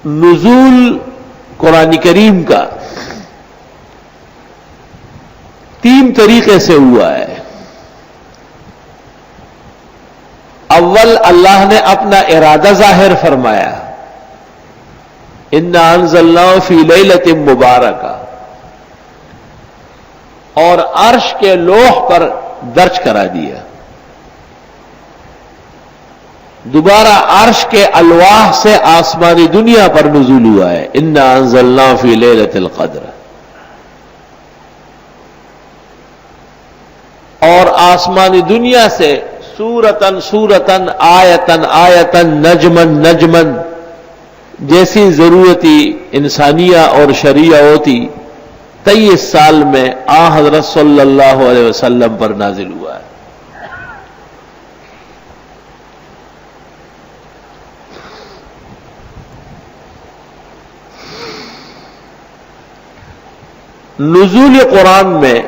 نزول قرآن کریم کا 3 طریقے سے ہوا ہے۔ اول، اللہ نے اپنا ارادہ ظاہر فرمایا، انا انزلناہ فی لیلۃ مبارکہ، اور عرش کے لوح پر درج کرا دیا۔ دوبارہ عرش کے الواح سے آسمانی دنیا پر نزول ہوا ہے، انا انزلناہ فی لیلۃ القدر، اور آسمانی دنیا سے سورتن سورتن آیتن آیتن نجمن نجمن جیسی ضرورتی انسانیہ اور شرعیہ ہوتی 23 سال میں آن حضرت صلی اللہ علیہ وسلم پر نازل ہوا ہے۔ نزول قرآن میں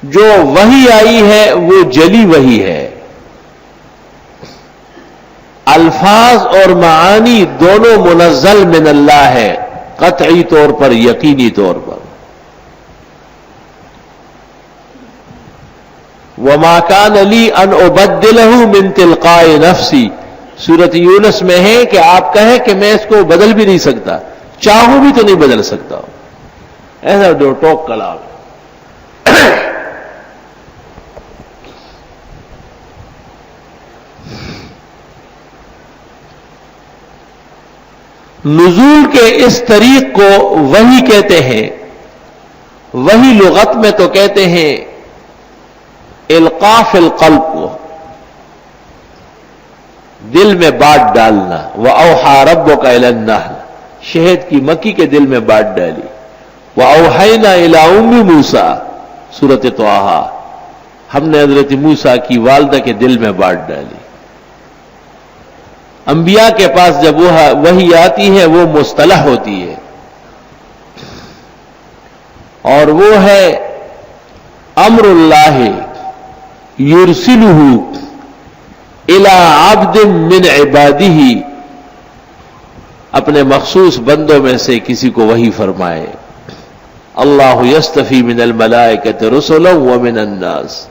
جو وحی آئی ہے وہ جلی وحی ہے، الفاظ اور معانی دونوں منزل من اللہ ہے، قطعی طور پر، یقینی طور پر۔ وما کان لی ان ابدلہ من تلقاء نفسی، سورۃ یونس میں ہے کہ آپ کہیں کہ میں اس کو بدل بھی نہیں سکتا، چاہوں بھی تو نہیں بدل سکتا ہوں، ایسا جو ٹوک کلام۔ نزول کے اس طریق کو وحی کہتے ہیں۔ وحی لغت میں تو کہتے ہیں القاء فی القلب کو، دل میں بات ڈالنا۔ وَأَوْحَىٰ رَبُّكَ إِلَى النَّحْلِ، شہد کی مکھی کے دل میں بات ڈالی۔ وَأَوْحَيْنَا إِلَىٰ أُمِّ مُوسَىٰ، سورۃ طٰہٰ، ہم نے حضرت موسیٰ کی والدہ کے دل میں بات ڈالی۔ انبیاء کے پاس جب وہ وحی آتی ہے وہ مصطلح ہوتی ہے، اور وہ ہے امر اللہ یرسلہ الی عبد من عبادہ، اپنے مخصوص بندوں میں سے کسی کو وحی فرمائے۔ اللہ یصطفی من الملائکۃ رسلا ومن الناس،